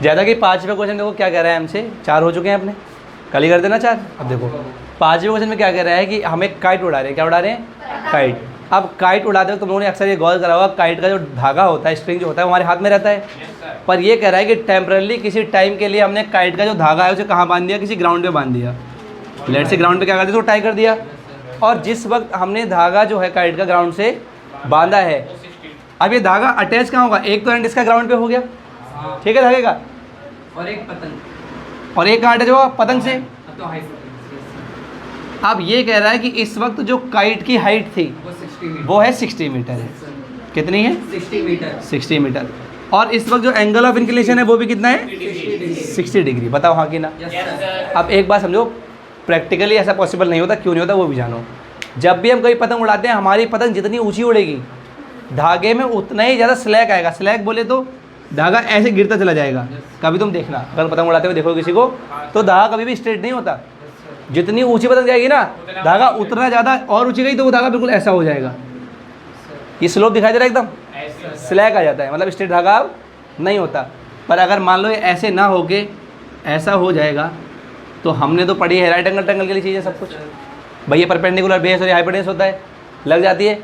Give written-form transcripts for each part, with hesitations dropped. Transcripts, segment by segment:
ज़्यादा कि 5वें क्वेश्चन देखो क्या कह रहा है हमसे, 4 हो चुके हैं अपने, कल ही कर देना 4। अब देखो 5वें क्वेश्चन में क्या कह रहा है कि हमें काइट उड़ा रहे हैं, क्या उड़ा रहे हैं, काइट। अब काइट उड़ाते हो तुम लोगों ने अक्सर ये गौर करा होगा, काइट का जो धागा होता है, स्ट्रिंग जो होता है, वो हमारे हाथ में रहता है। पर ये कह रहा है कि टेम्परली किसी टाइम के लिए हमने काइट का जो धागा है उसे कहाँ बांध दिया, किसी ग्राउंड पे बांध दिया। लेट से ग्राउंड पे क्या कर दिया, तो टाई कर दिया। और जिस वक्त हमने धागा जो है काइट का ग्राउंड से बांधा है, अब ये धागा अटैच कहाँ होगा, एक तो एंड इसका ग्राउंड पे हो गया, ठीक है धागे का, और एक पतंग, और एक कहाँ अटैच हुआ, पतंग से। तो हाइट अब ये कह रहा है कि इस वक्त जो काइट की हाइट थी वो है 60 मीटर है। कितनी है, 60 मीटर। 60 मीटर। और इस वक्त जो एंगल ऑफ इंक्लिनेशन है वो भी कितना है, 60 डिग्री। बताओ हाँ कि ना। अब एक बात समझो, प्रैक्टिकली ऐसा पॉसिबल नहीं होता, क्यों नहीं होता वो भी जानो। जब भी हम कोई पतंग उड़ाते हैं, हमारी पतंग जितनी ऊंची उड़ेगी धागे में उतना ही ज़्यादा स्लैग आएगा। स्लैग बोले तो धागा ऐसे गिरता चला जाएगा। कभी तुम देखना, अगर पतंग उड़ाते हुए देखो किसी को, तो धागा कभी भी स्ट्रेट नहीं होता। जितनी ऊंची पतंग जाएगी ना, धागा उतना ज़्यादा, और ऊंची गई तो वो धागा बिल्कुल ऐसा हो जाएगा। ये स्लोप दिखाई दे रहा है, एकदम स्लैग आ जाता है, मतलब स्ट्रेट धागा अब नहीं होता। पर अगर मान लो ये ऐसे ना होके ऐसा हो जाएगा, तो हमने तो पढ़ी है राइट एंगल ट्रायंगल के लिए चीज़ें सब कुछ। भाई ये परपेंडिकुलर बेस और हाइपोटेन्यूस होता है, लग जाती है।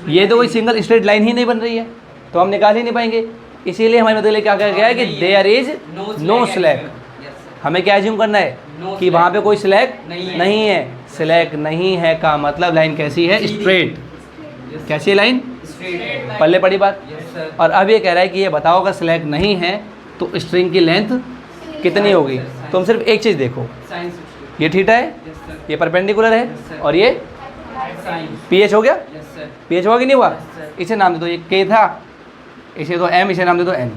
ये तो कोई सिंगल स्ट्रेट लाइन ही नहीं बन रही है, तो हम निकाल ही नहीं पाएंगे। इसीलिए हमारे मतलब क्या कहा गया है कि देयर इज नो स्लैग। हमें क्या एज्यूम करना है कि वहाँ पे कोई स्लैग नहीं है। स्लैग नहीं है का मतलब लाइन कैसी है, स्ट्रेट। कैसी है लाइन, पल्ले पड़ी बात। और अब ये कह रहा है कि ये बताओ अगर स्लैग नहीं है तो स्ट्रिंग की लेंथ कितनी होगी। तुम सिर्फ एक चीज़ देखो, ये थीटा है, ये परपेंडिकुलर है, और ये पीएच हो गया। पीएच हुआ कि नहीं हुआ, इसे नाम दे दो, ये के था, इसे तो एम, इसे नाम दे दो एन,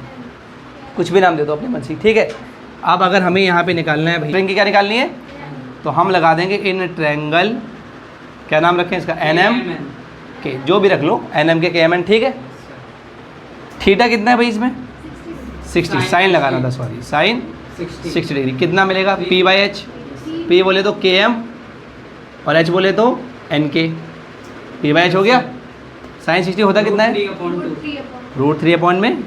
कुछ भी नाम दे दो अपनी मन से, ठीक है। अब अगर हमें यहाँ पे निकालना है भाई स्ट्रिंग की क्या निकालनी है, तो हम लगा देंगे इन ट्रायंगल, क्या नाम रखें इसका, एन एम के, जो भी रख लो, एन एम के एम एन, ठीक है। थीटा कितना है भाई इसमें, 60, साइन लगाना था, सॉरी, साइन 60 डिग्री। कितना मिलेगा, पी बाई एच। पी बोले तो के एम और एच बोले तो एन के। पी बाई एच हो गया। साइन 60 होता कितना है, √3 में,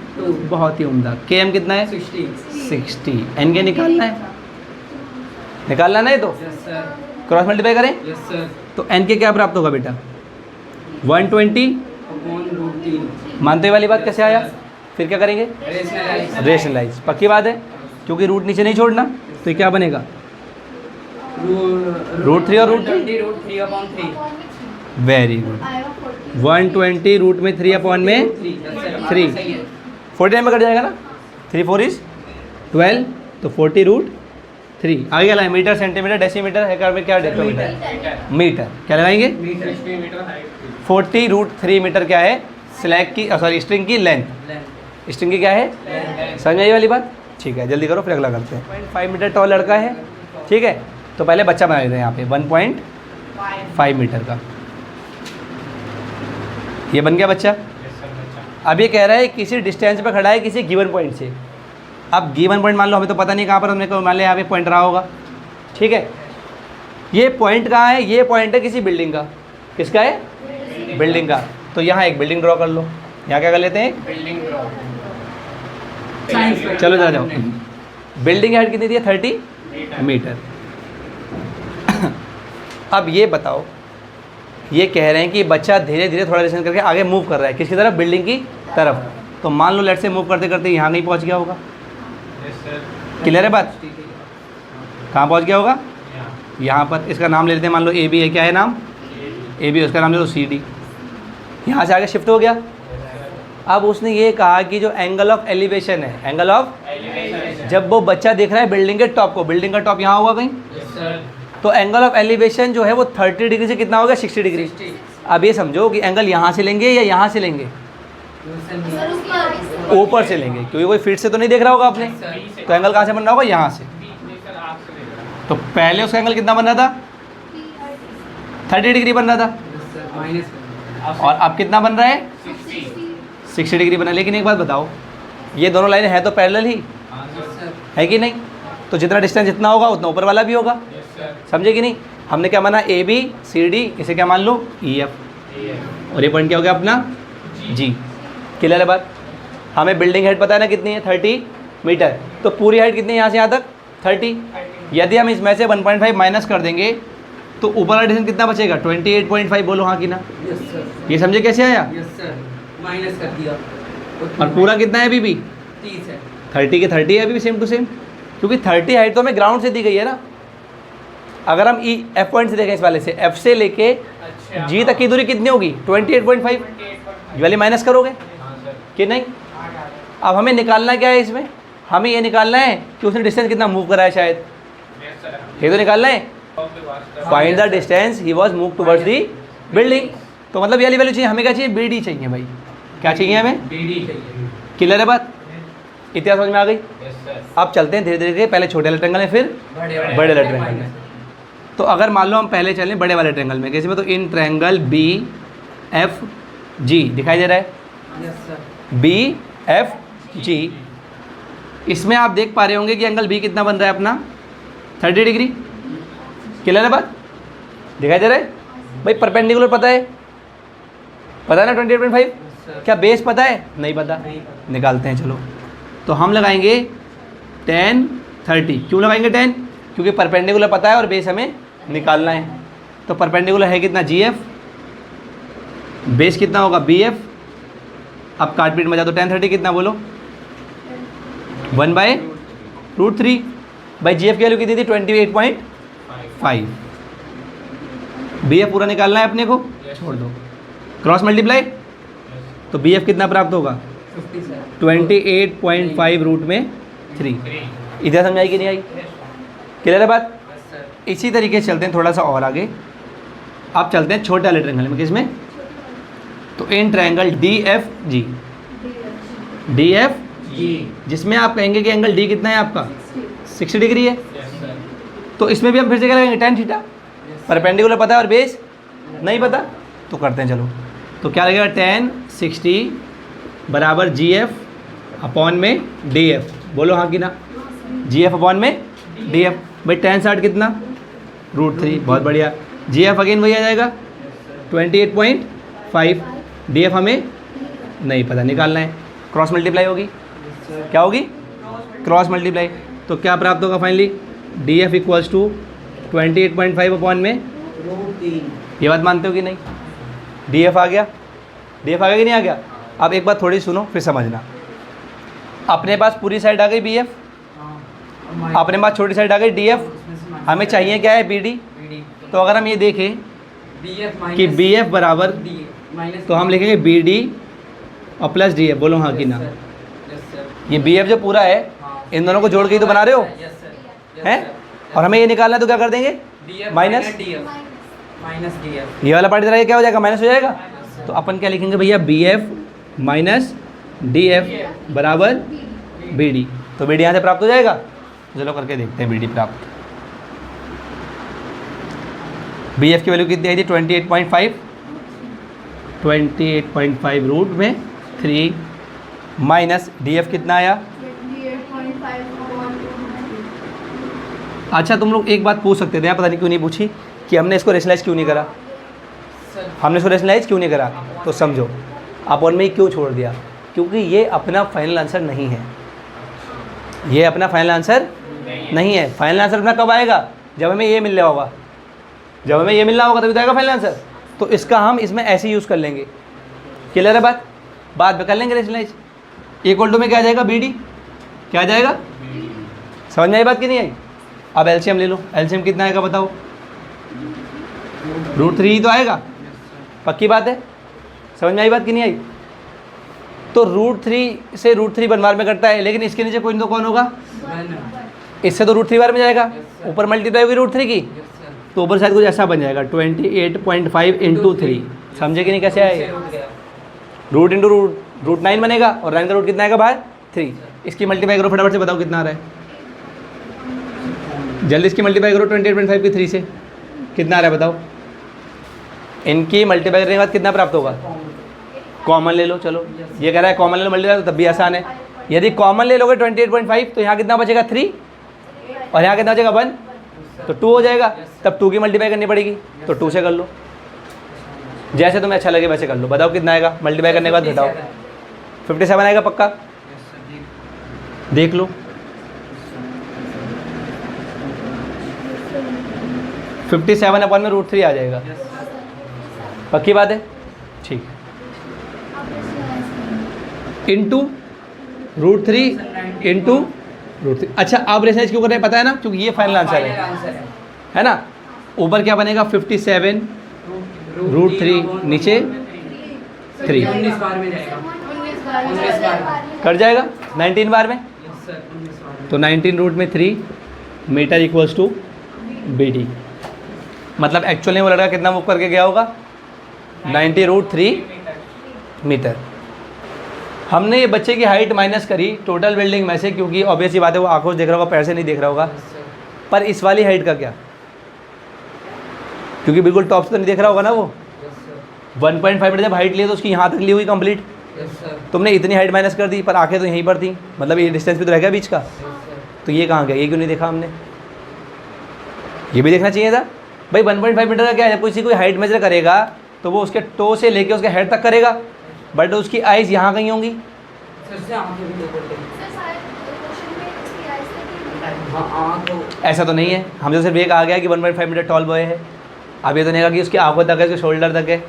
बहुत ही उम्दा। के एम कितना है, 60। एन के निकालना है, निकालना नहीं तो क्रॉस मल्टीप्लाई करें, तो एन के क्या प्राप्त होगा बेटा, 120। मानते वाली बात कैसे आया, फिर क्या करेंगे, रेशनलाइज। पक्की बात है, क्योंकि रूट नीचे नहीं छोड़ना, तो ये क्या बनेगा, √3 और √3। Very good. 120 रूट में 3 अपॉन में 3, 49 में कट जाएगा ना, 3 4 इज 12, तो 40 √3। आगे क्या लगाएंगे, मीटर, सेंटीमीटर, डेसीमीटर, एकड़ में क्या, डेसीमीटर, मीटर। क्या लगाएंगे, 40 √3 मीटर क्या है, स्लैग की, सॉरी स्ट्रिंग की लेंथ। स्ट्रिंग की क्या है, समझ में आई वाली बात, ठीक है। जल्दी करो फिर अगला करते हैं। 1.5 मीटर टॉल लड़का है, ठीक है, तो पहले बच्चा बना लेते हैं यहाँ पे 1.5 मीटर का। ये बन गया बच्चा। अब ये कह रहा है किसी डिस्टेंस पे खड़ा है किसी गिवन पॉइंट से। अब गिवन पॉइंट मान लो हमें तो पता नहीं कहाँ पर, हमने को मान लिया यहाँ पे पॉइंट रहा होगा, ठीक है। ये पॉइंट कहाँ है, ये पॉइंट है किसी बिल्डिंग का। किसका है, बिल्डिंग का। तो यहाँ एक बिल्डिंग ड्रॉ कर लो। यहाँ क्या कर लेते हैं, बिल्डिंग ड्रॉ। चलो जरा जाओ। बिल्डिंग हाइट कितनी थी, 30 मीटर। अब ये बताओ, ये कह रहे हैं कि बच्चा धीरे धीरे थोड़ा डिस्टेंस करके आगे मूव कर रहा है, किसकी तरफ, बिल्डिंग की तरफ। तो मान लो लेट से मूव करते करते यहाँ नहीं पहुँच गया होगा। क्लियर है बात, कहाँ पहुँच गया होगा, यहाँ पर। इसका नाम ले लेते हैं, मान लो ए बी है, क्या है नाम, ए बी। उसका नाम ले लो सी डी। यहाँ से आगे शिफ्ट हो गया। अब उसने ये कहा कि जो एंगल ऑफ एलिवेशन है, एंगल ऑफ, जब वो बच्चा देख रहा है बिल्डिंग के टॉप को, बिल्डिंग का टॉप यहाँ होगा कहीं, तो एंगल ऑफ एलिवेशन जो है वो 30 डिग्री से कितना होगा, 60 डिग्री। अब ये समझो कि एंगल यहाँ से लेंगे या यहाँ से लेंगे, ऊपर से लेंगे, क्योंकि कोई फीट से तो नहीं देख रहा होगा आपने, तो एंगल कहाँ से बन रहा होगा, यहाँ से। तो पहले उसका एंगल कितना बन रहा था, 30 डिग्री बन रहा था, और अब कितना बन रहा है, 60 डिग्री बना। लेकिन एक बात बताओ, ये दोनों लाइनें हैं तो पैरेलल ही है कि नहीं, तो जितना डिस्टेंस जितना होगा उतना ऊपर वाला भी होगा, समझे कि नहीं। हमने क्या माना, ए बी सी डी, इसे क्या मान लो, ई एफ, और ये पॉइंट क्या हो गया अपना, जी। क्लियर है बात। हमें बिल्डिंग हेड पता है ना कितनी है, 30 मीटर। तो पूरी हाइट कितनी है यहाँ से यहाँ तक 30। यदि हम इसमें से 1.5 माइनस कर देंगे तो ऊपर वाला डिस्टेंस कितना बचेगा 28.5। बोलो हाँ कि ना। Yes sir. ये समझे कैसे आया। यस सर, माइनस कर दिया। और पूरा कितना है अभी भी 30 है। 30 के 30 है अभी भी सेम टू सेम, क्योंकि 30 हाइट तो हमें ग्राउंड से दी गई है ना। अगर हम ई एफ पॉइंट से देखें इस वाले से, एफ से लेके जी तक की दूरी कितनी होगी 28.5। ये वाली माइनस करोगे कि नहीं। अब हमें निकालना क्या है इसमें, हमें ये निकालना है कि उसने डिस्टेंस कितना मूव करा है शायद, ये तो निकालना है। Find the distance he was move towards the building. तो मतलब ये वाली वैल्यू चाहिए हमें, क्या चाहिए बी डी चाहिए भाई। क्या चाहिए हमें, बीडी चाहिए। क्लियर है बात, इतिहास समझ में आ गई। अब चलते हैं धीरे धीरे पहले छोटे वाले ट्रेंगल में फिर बड़े वाले ट्रेंगल में। तो अगर मान लो हम पहले चलें बड़े वाले ट्रेंगल में, कैसे में, तो in triangle B F G दिखाई दे रहा है, yes sir. B F G. इसमें आप देख पा रहे होंगे कि एंगल बी कितना बन रहा है अपना 30 डिग्री। क्लियर है बात, दिखाई दे रहा है भाई। परपेंडिकुलर पता है ना 28.5। क्या बेस पता है, नहीं पता, निकालते हैं चलो। तो हम लगाएंगे 10 30। क्यों लगाएंगे 10, क्योंकि परपेंडिकुलर पता है और बेस हमें निकालना है। तो परपेंडिकुलर है कितना जी एफ, बेस कितना होगा बी एफ। अब काट पीट मजा, तो 10 30 कितना बोलो 1/√3। भाई जी एफ की वैल्यू कितनी थी 28.5। बी एफ पूरा निकालना है अपने को, छोड़ दो, क्रॉस मल्टीप्लाई। तो बी एफ कितना प्राप्त होगा 50 सर। 28.5 रूट में 3। इधर समझ आई कि नहीं आई, क्लियर है बात। Yes sir. इसी तरीके से चलते हैं थोड़ा सा और आगे। अब चलते हैं छोटे वाले ट्रायंगल में, किसमें, तो in triangle D F G, D F G. जिसमें आप कहेंगे कि एंगल डी कितना है आपका 60 डिग्री है। Yes sir. तो इसमें भी हम फिर से क्या लगाएंगे tan थीटा। परपेंडिकुलर पता है और बेस नहीं पता, तो करते हैं चलो। तो क्या लगेगा tan 60 बराबर जी एफ अपॉन में डी एफ। बोलो हाँ कि ना, जी एफ अपॉन में डी एफ। भाई tan 60 कितना √3, बहुत बढ़िया। जी एफ अगेन वही आ जाएगा 28.5। डी एफ हमें नहीं पता, निकालना है, क्रॉस मल्टीप्लाई होगी। क्या होगी, क्रॉस मल्टीप्लाई। तो क्या प्राप्त होगा finally, D F equals to 28.5 upon में √3। ये बात मानते हो कि नहीं। डी एफ आ गया, डी एफ आ गया कि नहीं आ गया। अब एक बात थोड़ी सुनो फिर समझना। अपने पास पूरी साइड आ गई बी एफ, अपने पास छोटी साइड आ गई डी एफ। हमें चाहिए क्या है बी डी। तो अगर हम ये देखें कि बी एफ बराबर, तो हम लिखेंगे बी डी और प्लस डी एफ। बोलो हाँ कि ना। ये बी एफ जो पूरा है इन दोनों को जोड़ के ही तो बना रहे हो हैं, और हमें ये निकालना है तो क्या कर देंगे माइनस। ये वाला पार्ट इधर क्या हो जाएगा, माइनस हो जाएगा। तो अपन क्या लिखेंगे भैया, B F minus D F बराबर बी डी। तो बी डी यहाँ से प्राप्त हो जाएगा। चलो करके देखते हैं बी डी प्राप्त। बी एफ की वैल्यू कितनी आई थी 28.5, 28.5 रूट में 3 माइनस डी एफ कितना आया। अच्छा तुम लोग एक बात पूछ सकते थे, पता नहीं क्यों नहीं पूछी, कि हमने इसको रेशनलाइज क्यों नहीं करा। हमने इसको रेशनलाइज क्यों नहीं करा, तो समझो अपन में क्यों छोड़ दिया, क्योंकि ये अपना फाइनल आंसर नहीं है। ये अपना फाइनल आंसर नहीं है। फाइनल आंसर अपना कब आएगा, जब हमें ये मिल रहा होगा। जब हमें ये मिलना होगा तभी तो आएगा फाइनल आंसर। तो इसका हम इसमें ऐसे यूज़ कर लेंगे। क्लियर है बात, बाद में कर लेंगे रेशनलाइज। इक्वल टू में क्या आ जाएगा बी डी, क्या आ जाएगा, समझ में आई बात कि नहीं आई। अब एलसीएम ले लो, एलसीएम कितना आएगा बताओ, √3 ही तो आएगा, पक्की बात है। समझ में आई बात कि नहीं आई। तो √3 से √3 बनवार में करता है, लेकिन इसके नीचे कोई तो कौन होगा, इससे तो √3 बार में जाएगा, ऊपर मल्टीप्लाई होगी √3 की, तो ऊपर शायद कुछ ऐसा बन जाएगा 28.5 इंटू 3। समझे कि नहीं कैसे आएगा, रूट इंटू रूट 9 बनेगा, और 9 का रूट कितना आएगा बाहर 3। इसकी मल्टीप्लाई करो फटाफट से, बताओ कितना आ रहा है, जल्दी इसकी मल्टीप्लाई करो 28.5 की 3 से, कितना आ रहा है बताओ। इनकी मल्टीप्लाई करने के बाद कितना प्राप्त होगा, कॉमन ले लो। चलो ये कह रहा है कॉमन ले लो मल्टीप्लाई, तो तब भी आसान है। यदि कॉमन ले लोगे 28.5 तो यहाँ कितना बचेगा 3, और यहाँ कितना बचेगा 1, तो 2 हो जाएगा। तब 2 की मल्टीप्लाई करनी पड़ेगी, तो 2 से कर लो, जैसे तुम्हें अच्छा लगे वैसे कर लो। बताओ कितना आएगा मल्टीप्लाई करने के बाद, बताओ 57 आएगा पक्का। देख लो 57 अपॉन में √3 आ जाएगा। Yes sir. पक्की बात है? ठीक है। Into √3 into √3। अच्छा आप रेशेज क्यों कर रहे हैं पता है ना, क्योंकि ये फाइनल आंसर फाइनल है आंसर है ना। ऊपर क्या बनेगा 57 √3 नीचे 3 19 बार में जाएगा। 19 बार। कट जाएगा 19 बार में। यस सर 19 बार में। तो 19√3 मीटर इक्वल्स टू BD। मतलब एक्चुअली में वो लड़का कितना मूव करके गया होगा 90√3 मीटर। हमने ये बच्चे की हाइट माइनस करी टोटल बिल्डिंग में से, क्योंकि ऑब्वियस ही बात है वो आंखों से देख रहा होगा, पैर से नहीं देख रहा होगा। Yes sir. पर इस वाली हाइट का क्या, क्योंकि बिल्कुल टॉप से तो नहीं देख रहा होगा ना वो। Yes sir. 1.5 मीटर जब हाइट ली तो उसकी यहाँ तक ली हुई कंप्लीट। Yes sir. तुमने इतनी हाइट माइनस कर दी पर आंखें तो यहीं पर थी, मतलब ये डिस्टेंस भी तो रह गया बीच का। Yes sir. तो ये कहाँ गया, ये क्यों नहीं देखा हमने, ये भी देखना चाहिए था भाई। 1.5 मीटर का क्या है, जब किसी कोई हाइट मेजर करेगा तो वो उसके टो से लेके उसके हेड तक करेगा, बट उसकी आइज़ यहाँ कहीं होंगी। सर से आंखें भी देखो। सर शायद क्वेश्चन में इसकी आइज तक हाँ आंखों। ऐसा तो नहीं है, हमसे सिर्फ एक आ गया कि 1.5 मीटर टॉल बॉय है। अब ये तो नहीं कहा कि उसकी आंखों तक है, उसके शोल्डर तक है।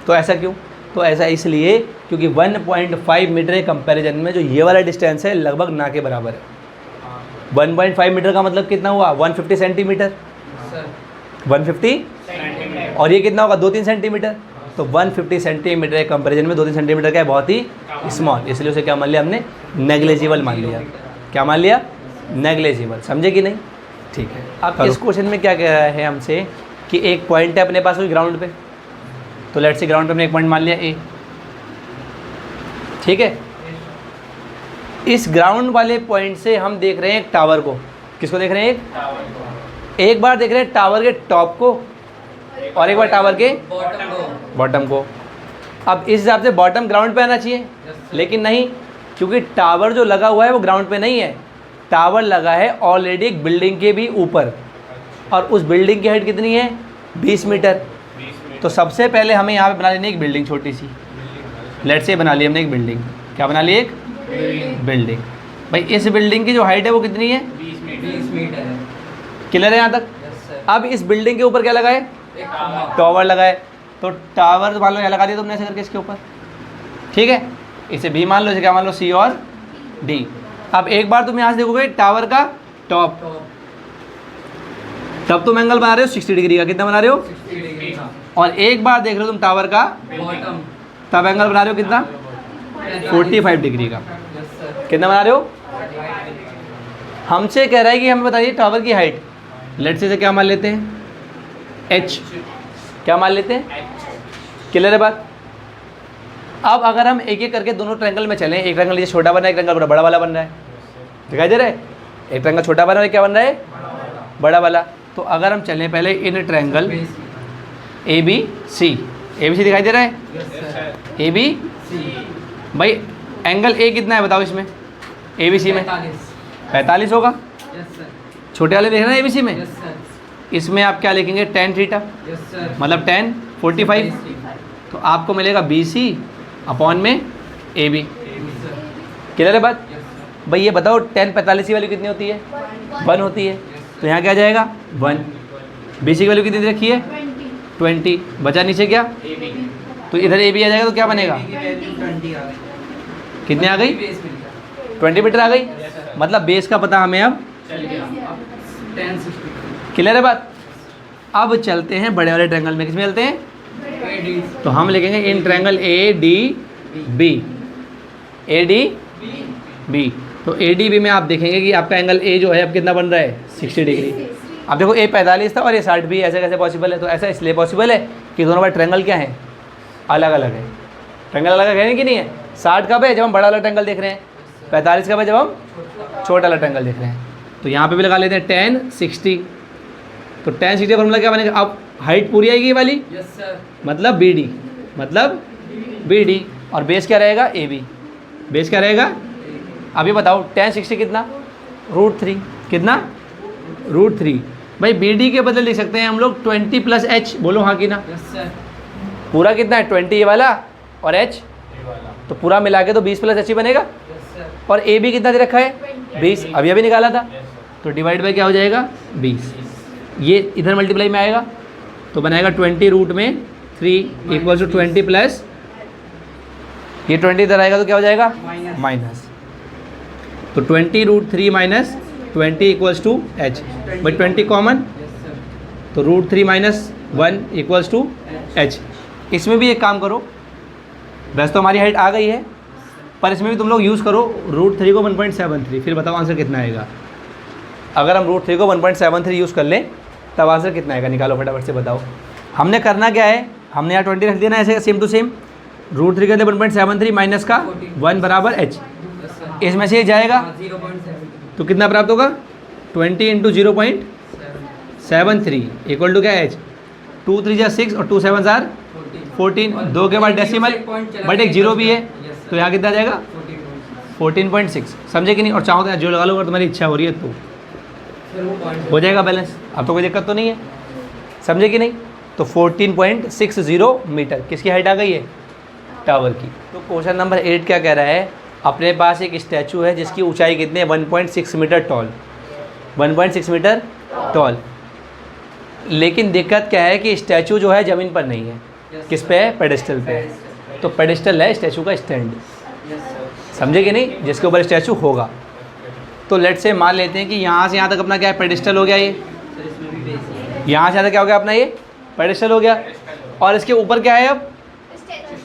तो ऐसा क्यों, तो ऐसा इसलिए क्योंकि 1.5 मीटर के कंपैरिजन में जो ये वाला डिस्टेंस है लगभग ना के बराबर है। 1.5 मीटर का मतलब कितना हुआ 150 सेंटीमीटर, सर 150 और ये कितना होगा 2-3 सेंटीमीटर। तो 150 सेंटीमीटर के कंपैरिजन में 2-3 सेंटीमीटर का है बहुत ही स्मॉल, इसलिए उसे क्या मान लिया हमने, नेग्लेजिबल मान लिया। क्या मान लिया, नेग्लेजिबल। समझे कि नहीं? ठीक है। अब इस क्वेश्चन में क्या कह रहा है हमसे कि एक पॉइंट है अपने पास कोई ग्राउंड पे, तो लेट्स से ग्राउंड पे हमने एक पॉइंट मान लिया ए, ठीक है। इस ग्राउंड वाले पॉइंट से हम देख रहे हैं एक टावर को। किसको देख रहे हैं? एक बार देख रहे हैं टावर के टॉप को और एक बार टावर के बॉटम को। बॉटम को। अब इस हिसाब से बॉटम ग्राउंड पे आना चाहिए, यस सर। लेकिन नहीं, क्योंकि टावर जो लगा हुआ है वो ग्राउंड पे नहीं है। टावर लगा है ऑलरेडी एक बिल्डिंग के भी ऊपर, और उस बिल्डिंग की हाइट कितनी है 20 मीटर। तो सबसे पहले हमें यहाँ पे बना लेनी एक बिल्डिंग छोटी सी। लेट्स से बना ली हमने एक बिल्डिंग। क्या बना ली? एक बिल्डिंग। भाई इस बिल्डिंग की जो हाइट है वो कितनी है 20 मीटर है। क्लियर है यहाँ तक? Yes sir. अब इस बिल्डिंग के ऊपर क्या लगा है, एक खंभा। टावर लगा है। तो टावर मान लो यहाँ लगा दिया तुमने ऐसे करके इसके ऊपर, ठीक है। इसे B मान लो, इसे क्या मान लो, C और D। अब एक बार तुम यहाँ से देखोगे टावर का टॉप, टॉप तब तुम एंगल बना रहे हो 60 डिग्री का। कितना बना रहे हो? 60 डिग्री का। और एक बार देख रहे हो तुम टावर का, बॉटम तब एंगल बना रहे हो कितना 45 डिग्री का। Yes sir. कितना बना रहे हो? हमसे कह रहा है कि हमें बताइए टावर की हाइट। लेट्स से क्या मान लेते हैं H। क्या मान लेते हैं? क्लियर है बात? अब अगर हम एक एक करके दोनों ट्रायंगल में चलें, एक ट्रायंगल ये छोटा बन रहा है, एक ट्रायंगल बड़ा वाला बन रहा है, दिखाई दे रहा है? एक ट्रायंगल छोटा बन रहा है, क्या बन रहा है बड़ा वाला। तो अगर हम चलें पहले इन ट्रायंगल ABC, ABC दिखाई दे रहा है? Yes sir. ABC। सी। भाई एंगल A कितना है बताओ इसमें ABC में? 45 होगा। Yes sir. छोटे वाले देखना है ABC में। Yes sir. इसमें आप क्या लिखेंगे tan थीटा, यस सर। मतलब tan 45। तो आपको मिलेगा BC अपॉन में AB। क्लियर है बात? भाई ये बताओ tan 45 की वैल्यू कितनी होती है? 1 होती है। तो यहाँ क्या आ जाएगा 1। BC की वैल्यू कितनी दे रखी है 20। बचा नीचे क्या? तो इधर AB आ जाएगा तो क्या बनेगा? 20 आ गई। कितने आ गई? 20 मीटर आ गई। मतलब बेस का पता हमें अब चल गया। अब 10 60 क्लियर है बात? अब चलते हैं बड़े वाले ट्रायंगल में। किसमें चलते हैं? AD तो हम लिखेंगे इन ट्रायंगल ADB। ADB। तो ADB में आप देखेंगे कि आपका एंगल A जो है अब कितना बन रहा है 60 डिग्री। अब देखो A 45 था और ये 60 भी है। ऐसे कैसे पॉसिबल है? तो ऐसा इसलिए पॉसिबल है कि दोनों बार ट्रायंगल क्या है, अलग अलग है। ट्रायंगल अलग है कि नहीं है? 60 कब है? जब हम बड़ा वाला ट्रायंगल देख रहे हैं। 45 कब है? जब हम छोटा वाला ट्रायंगल देख रहे हैं। तो यहाँ पे भी लगा लेते हैं tan 60। तो tan 60 का फॉर्मूला क्या बनेगा? अब हाइट पूरी आएगी ये वाली, यस सर। मतलब BD, मतलब BD। और बेस क्या रहेगा? AB। बेस क्या रहेगा? अभी बताओ tan 60 कितना? √3। कितना? √3। भाई BD के बदले लिख सकते हैं हम लोग 20 + H। बोलो हाँ कि ना? Yes sir. पूरा कितना है 20 ये वाला और H, तो पूरा मिला के तो 20 + H ही बनेगा। Yes sir. और ए बी कितना दे रखा है 20, अभी अभी निकाला था, तो डिवाइड बाई क्या हो जाएगा 20, ये इधर मल्टीप्लाई में आएगा तो बनाएगा 20 रूट में 3 इक्वल टू 20 प्लस ये 20 इधर आएगा तो क्या हो जाएगा माइनस, तो 20 root 3 minus 20 equals to H, भाई 20 कॉमन Yes, sir. तो root 3 minus 1 equals to H. इसमें भी एक काम करो, वैसे तो हमारी हाइट आ गई है पर इसमें भी तुम लोग यूज़ करो रूट 3 को 1.73, फिर बताओ आंसर कितना आएगा। अगर हम रूट 3 को 1.73 यूज़ कर लें तब आंसर कितना आएगा, निकालो फटाफट से बताओ। हमने करना क्या है, हमने यहाँ 20 रख दिया ना ऐसे सेम टू सेम, रूट 3 के अंदर 1.73 माइनस का 1 बराबर एच, Yes, sir. इसमें से ये जाएगा 0.7 तो कितना प्राप्त होगा 20 इंटू 0.73 इक्वल टू क्या एच, 2 3 जा 6 और 2 7 जार 14, 2 के बाद डेसिमल बट एक जीरो भी है तो यहाँ कितना आ जाएगा 14.6, समझे कि नहीं। और चाहो तो यहाँ जो लगा लो अगर तुम्हारी इच्छा हो रही है तो हो जाएगा बैलेंस, अब तो कोई दिक्कत तो नहीं है, समझे कि नहीं। तो 14.60 मीटर किसकी हाइट आ गई है, टावर की। तो क्वेश्चन नंबर 8 क्या कह रहा है, अपने पास एक स्टैचू है जिसकी ऊंचाई कितनी है 1.6 मीटर टॉल, 1.6 मीटर टॉल, लेकिन दिक्कत क्या है कि स्टैचू जो है ज़मीन पर नहीं है, किस पे है, पेडेस्टल पे है। तो पेडेस्टल है स्टैचू का स्टैंड, समझे कि नहीं, जिसके ऊपर स्टैचू होगा। तो लेट से मान लेते हैं कि यहाँ से यहाँ तक अपना क्या है पेडेस्टल हो गया, ये यहाँ से यहाँ तक क्या हो गया अपना ये पेडेस्टल हो गया, और इसके ऊपर क्या है अब स्टैचू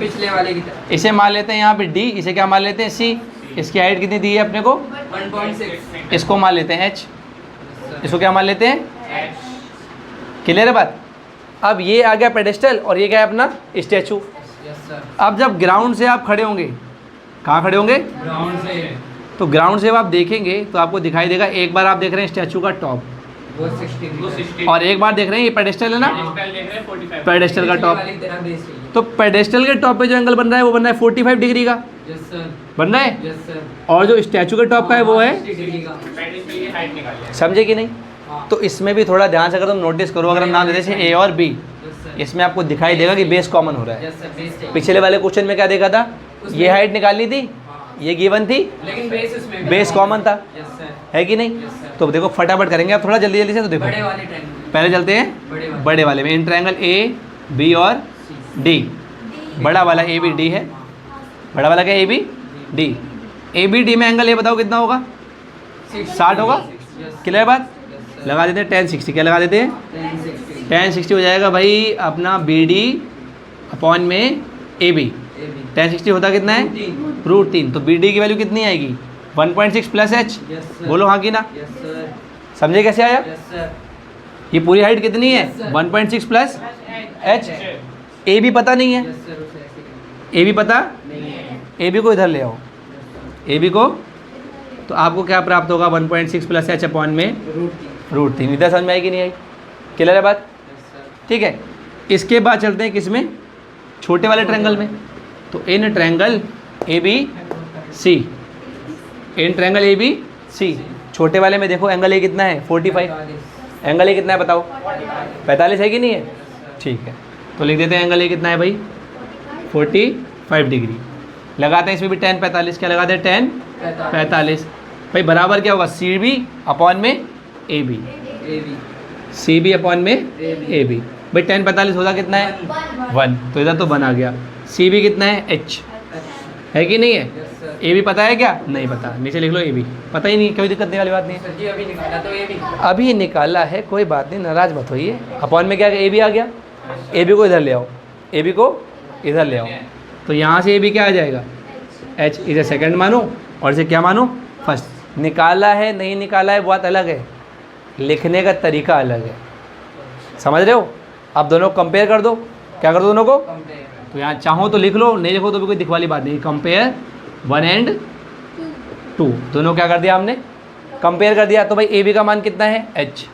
पिछले वाले की तरह इसे मान लेते हैं यहाँ पे डी, इसे क्या मान लेते हैं सी, इसकी हाइट कितनी दी है अपने को 1.6 इसको मान लेते हैं एच, इसको क्या मान लेते हैं, क्लियर है बात। अब ये आ गया पेडेस्टल और ये क्या है अपना स्टैचू। Yes sir. अब जब ग्राउंड से आप खड़े होंगे, कहाँ खड़े होंगे, ग्राउंड से तो ग्राउंड से जब आप देखेंगे तो आपको दिखाई देगा, एक बार आप देख रहे हैं स्टैचू का टॉप 260 और एक बार देख रहे हैं ये पेडेस्टल है ना, पेडेस्टल का टॉप। वाली तरह बेस चाहिए। तो पेडेस्टल के टॉप पे जो एंगल बन रहा है वो बन रहा है 45 डिग्री का, यस सर। बन रहा है, यस सर। और जो स्टैचू के टॉप का है वो है, 60 डिग्री का। समझे कि नहीं। हाँ। तो इसमें भी थोड़ा ध्यान से अगर तुम नोटिस करो, अगर हम नाम देते हैं ए और बी, यस सर। इसमें आपको दिखाई देगा कि बेस कॉमन हो रहा है। यस सर, बेस चाहिए। पिछले वाले क्वेश्चन में क्या देखा था, ये हाइट निकालनी थी, हाँ। ये गिवन थी, लेकिन बेस इसमें भी बेस कॉमन था, यस सर। है कि नहीं। Yes sir. तो देखो फटाफट करेंगे आप, थोड़ा जल्दी जल्दी से। तो देखो बड़े वाले ट्रायंगल। पहले चलते हैं बड़े वाले में, इन ट्रायंगल ए बी और डी, बड़ा वाला ए बी डी है, बड़ा वाला क्या A B D, A B D में एंगल ये बताओ कितना होगा, 60 होगा, क्लियर बात। लगा देते हैं 1060, क्या लगा देते हैं 1060 हो जाएगा भाई अपना बी डी अपॉन में ए बी। 1060 होता कितना है रूट 3, तो बी डी की वैल्यू कितनी आएगी 1.6 प्लस एच, बोलो हाँ कि ना, यस सर। समझे कैसे आया। Yes sir. ये पूरी हाइट कितनी है Yes, sir. 1.6 प्लस एच, ए भी पता नहीं है, यस सर, उसे ऐसे करेंगे। ए भी पता, नहीं है। ए बी को इधर ले आओ, ए बी को, तो आपको क्या प्राप्त होगा 1.6 प्लस एच अपॉन में रूट 3। इधर समझ में आएगी नहीं आई, क्लियर है बात, यस सर। ठीक है। इसके बाद चलते हैं किस में, छोटे वाले ट्रायंगल में। तो in triangle A B C, in triangle A B C, छोटे वाले में देखो एंगल ए कितना है 45, एंगल ए कितना है बताओ 45 है कि नहीं है, ठीक है। तो लिख देते हैं एंगल ए कितना है भाई 45 डिग्री, लगाते हैं इसमें भी 10 45, क्या लगाते हैं 10 45, भाई बराबर क्या होगा सी बी अपॉन में A B, A B. C B upon में ए बी, भाई 10 45 होता कितना है 1, तो इधर तो 1 आ गया। सी बी कितना है एच, है कि नहीं है, यस सर। ए बी पता है क्या, नहीं पता, नीचे लिख लो ए बी, पता ही नहीं, कोई दिक्कत नहीं वाली बात नहीं है। सर जी अभी निकाला तो ए बी। अभी निकाला है कोई बात नहीं, नाराज मत होइए। अपॉन में क्या ए बी आ गया, ए बी को इधर ले आओ, ए बी को इधर ले आओ, तो यहाँ से ए बी क्या आ जाएगा एच, इसे सेकंड मानो और इसे क्या मानो फर्स्ट। निकाला है नहीं निकाला है बात अलग है, लिखने का तरीका अलग है, समझ रहे हो। आप दोनों कंपेयर कर दो, क्या कर दो दोनों को, कंपेयर। तो यहाँ चाहो तो लिख लो, नहीं लिखो तो भी कोई दिख वाली बात नहीं। कंपेयर 1 and 2, दोनों क्या कर दिया हमने कंपेयर कर दिया। तो भाई ए बी का मान कितना है एच,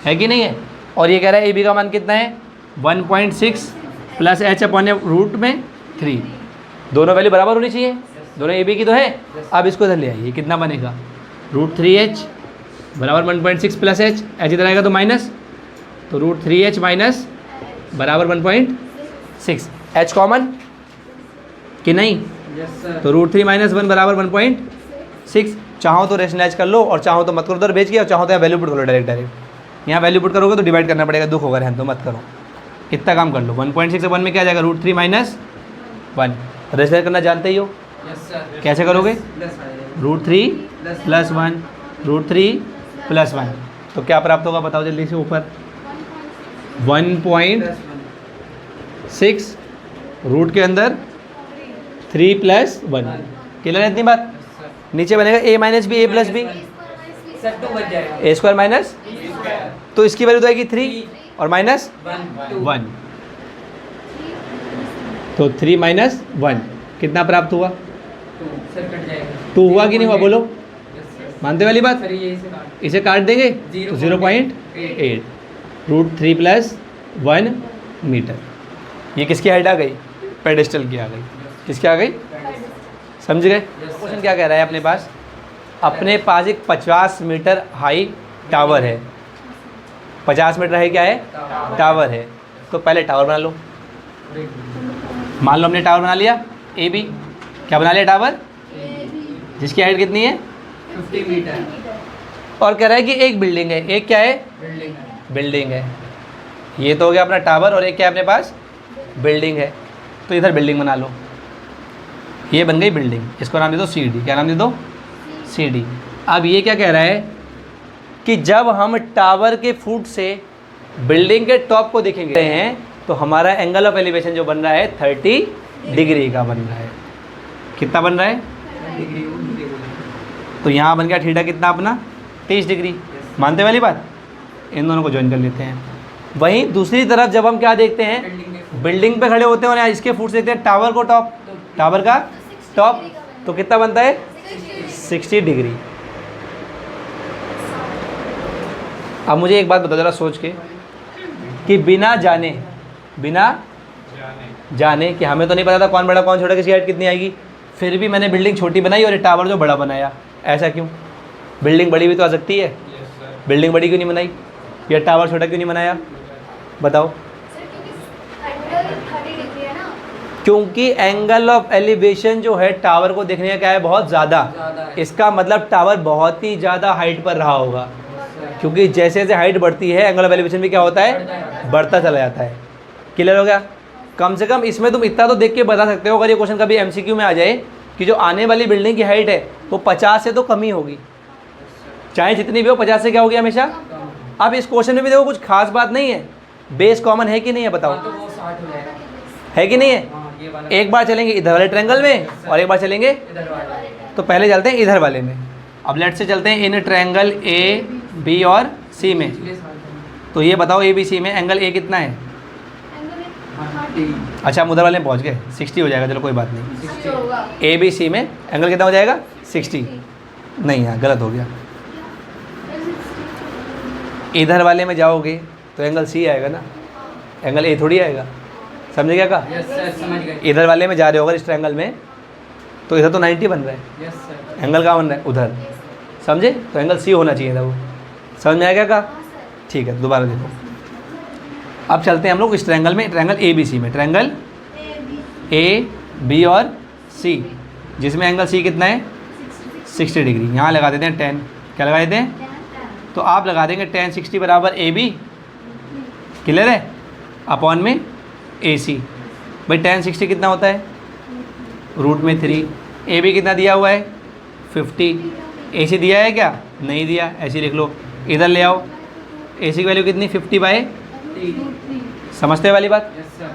है कि नहीं है, और ये कह रहा है ए बी का मान कितना है 1.6 प्लस एच अपॉन रूट में 3, दोनों वैल्यू बराबर होनी चाहिए, दोनों ए बी की तो है। अब इसको इधर ले आइए, कितना बनेगा रूट 3h बराबर 1.6 प्लस एच, एच इधर आएगा तो माइनस, तो रूट 3h माइनस बराबर 1.6, एच कॉमन कि नहीं, यस सर। तो रूट 3 माइनस 1 बराबर 1.6। चाहो तो रेशनलाइज कर लो और चाहो तो मत करो, उधर भेज के, और चाहो तो यहाँ वैल्यू पुट करो डायरेक्ट। यहाँ वैल्यू पुट करोगे तो डिवाइड करना पड़ेगा, दुख होगा, रहने दो मत करो। इतना काम कर लो। 1.6 से 1 में क्या आ जाएगा, रूट 3 माइनस 1। रेशनलाइज करना जानते ही हो, यस सर। कैसे करोगे? Plus root 3 plus 1, root 3 plus 1, तो क्या प्राप्त होगा बताओ जल्दी से ऊपर। 1.6 रूट के अंदर 3 प्लस 1। क्लियर है इतनी बात? नीचे बनेगा a minus B, a plus B, sir 2 बच जाएगा। ए स्क्वायर माइनस, तो इसकी वैल्यू तो आएगी 3 और माइनस 1, तो 3 माइनस 1 कितना प्राप्त हुआ? 2 सर कट जाएगा। 2 हुआ कि नहीं हुआ बोलो? Yes sir. मानते वाली बात? सर ये इसे काट इसे काट देंगे तो 0.8 रूट 3 प्लस 1 मीटर। ये किसकी हाइट आ गई? पेडेस्टल की आ गई। किसकी आ गई? समझ गए? क्वेश्चन क्या कह रहा है अपने पास? अपने पास एक 50 मीटर हाई टावर है। 50 मीटर है, क्या है? टावर है। तो पहले टावर बना लो। मान लो हमने टावर बना लिया ए बी। क्या बना लिया? टावर, जिसकी हाइट कितनी है? 50 मीटर। और कह रहा है कि एक बिल्डिंग है। एक क्या है? बिल्डिंग है। बिल्डिंग है। ये तो हो गया अपना टावर, और एक क्या है अपने पास? बिल्डिंग है। तो इधर बिल्डिंग बना लो। ये बन गई बिल्डिंग, इसको नाम दे दो सी डी। क्या नाम दे दो? C D. अब ये क्या कह रहा है कि जब हम टावर के फुट से बिल्डिंग के टॉप को देखेंगे हैं तो हमारा एंगल ऑफ एलिवेशन जो बन रहा है 30 डिग्री का बन रहा है। कितना बन रहा है? तो यहाँ बन गया थीटा कितना अपना? 30 डिग्री। मानते वाली बात? इन दोनों को ज्वाइन कर लेते हैं। वहीं दूसरी तरफ जब हम क्या देखते हैं, बिल्डिंग पे खड़े होते हैं और यहाँ इसके फुट से देखते हैं टावर को टॉप, टावर का टॉप, तो कितना बनता है? 60 डिग्री। अब मुझे एक बात बताओ जरा सोच के, कि बिना जाने कि हमें तो नहीं पता था कौन बड़ा कौन छोटा, किसकी हाइट कितनी आएगी, फिर भी मैंने बिल्डिंग छोटी बनाई और ये टावर जो बड़ा बनाया। ऐसा क्यों? बिल्डिंग बड़ी भी तो आ सकती है। बिल्डिंग बड़ी क्यों नहीं बनाई? या टावर छोटा क्यों नहीं बनाया? बताओ। क्योंकि एंगल ऑफ एलिवेशन जो है टावर को देखने का क्या है? बहुत ज़्यादा। इसका मतलब टावर बहुत ही ज़्यादा हाइट पर रहा होगा, क्योंकि जैसे जैसे हाइट बढ़ती है एंगल ऑफ एलिवेशन भी क्या होता है? बढ़ता चला जाता है। क्लियर हो गया? कम से कम इसमें तुम इतना तो देख के बता सकते हो, अगर ये क्वेश्चन कभी एमसीक्यू में आ जाए, कि जो आने वाली बिल्डिंग की हाइट है वो 50 से तो कम ही होगी, चाहे जितनी भी हो, 50 से क्या होगी हमेशा। अब इस क्वेश्चन में भी देखो कुछ खास बात नहीं है, बेस कॉमन है कि नहीं है बताओ? तो वो 60 हो जाएगा। है कि नहीं है? हाँ, ये वाला एक बार चलेंगे इधर वाले ट्रायंगल में और एक बार चलेंगे, इधर वाला। तो पहले चलते हैं इधर वाले में। अब लेट से चलते हैं इन ट्रायंगल ए बी और सी में। तो ये बताओ ए बी सी में एंगल ए कितना है? अच्छा हम उधर वाले में पहुँच गए, 60 हो जाएगा, चलो कोई बात नहीं। ए बी सी में एंगल कितना हो जाएगा? 60। नहीं यार गलत हो गया, इधर वाले में जाओगे तो एंगल सी आएगा ना, एंगल ए थोड़ी आएगा। समझे क्या कहा? यस सर, समझ गए। इधर वाले में जा रहे हो अगर इस ट्रायंगल में, तो इधर तो 90 बन रहा है, यस सर। एंगल कहाँ बन रहा है? उधर। समझे? तो एंगल सी होना चाहिए था वो। समझ में आया क्या कहा? ठीक है, दोबारा देखो। अब चलते हैं हम लोग इस ट्रायंगल में, ट्रायंगल ए बी सी में, ट्रायंगल ए बी और सी, जिसमें एंगल सी कितना है? 60 डिग्री। यहाँ लगा देते हैं 10। क्या लगा देते हैं? तो आप लगा देंगे tan 60 बराबर ए बी। क्लियर है? अपॉन में ए सी। भाई tan 60 कितना होता है? रूट में 3। ए बी कितना दिया हुआ है? 50। ए सी दिया है क्या? नहीं दिया, ऐसे लिख लो। इधर ले आओ, ए सी की वैल्यू कितनी? 50/3। समझते वाली बात? Yes sir.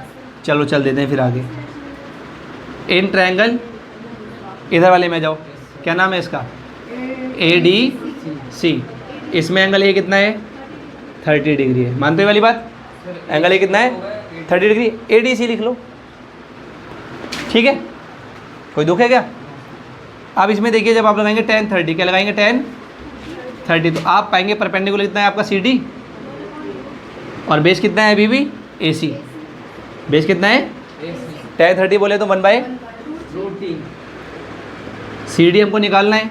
चलो चल देते हैं फिर आगे। इन ट्रायंगल इधर वाले में जाओ, क्या नाम है इसका? A D C. इसमें एंगल ए कितना है? 30 डिग्री है। मानते वाली बात? एंगल ए कितना है? 30 डिग्री। ए डी सी लिख लो, ठीक है? कोई दुख है क्या? अब इसमें देखिए जब आप लगाएंगे tan 30, क्या लगाएंगे? tan 30, तो आप पाएंगे परपेंडिकुलर कितना है आपका? C D. और बेस कितना है अभी भी? ए सी। बेस कितना है? tan 30 बोले तो 1/√3। सी डी हमको निकालना है,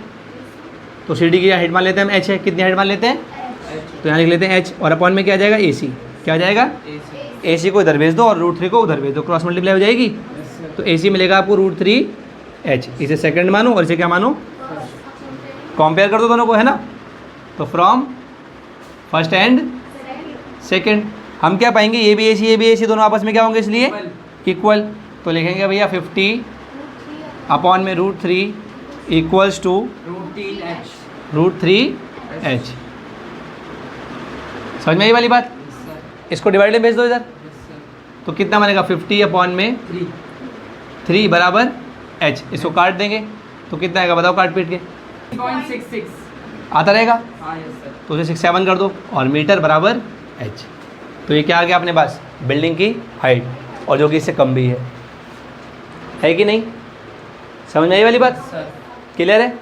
तो सी डी की हाइट मान लेते हैं हम एच है। कितनी हाइट मान लेते हैं? तो यहाँ लिख लेते हैं एच, और अपॉन में क्या आ जाएगा? ए सी। क्या आ जाएगा? ए सी को इधर भेज दो और √3 को उधर भेज दो, क्रॉस मल्टीप्लाई हो जाएगी। तो ए सी मिलेगा आपको √3 एच, इसे सेकंड मानो और इसे क्या मानो, फर्स्ट कंपेयर कर दो दोनों को, है ना। तो फ्रॉम फर्स्ट एंड सेकंड हम क्या पाएंगे, ये भी AC दोनों आपस में क्या होंगे, इसलिए इक्वल। तो लिखेंगे भैया 50 अपॉन में √3 इक्वल्स टू √3h। समझ में आई वाली बात। इसको डिवाइड में भेज दो इधर, तो कितना बनेगा 50 अपॉन में 3 बराबर h। इसको काट देंगे तो कितना आएगा बताओ, काट पीट के 3.66 आता रहेगा। हाँ यस सर। तो उसे 67 कर दो और मीटर बराबर h। तो ये क्या आ गया अपने पास, बिल्डिंग की हाइट, और जो कि इससे कम भी है कि नहीं। समझ में आई वाली बात, सर क्लियर है।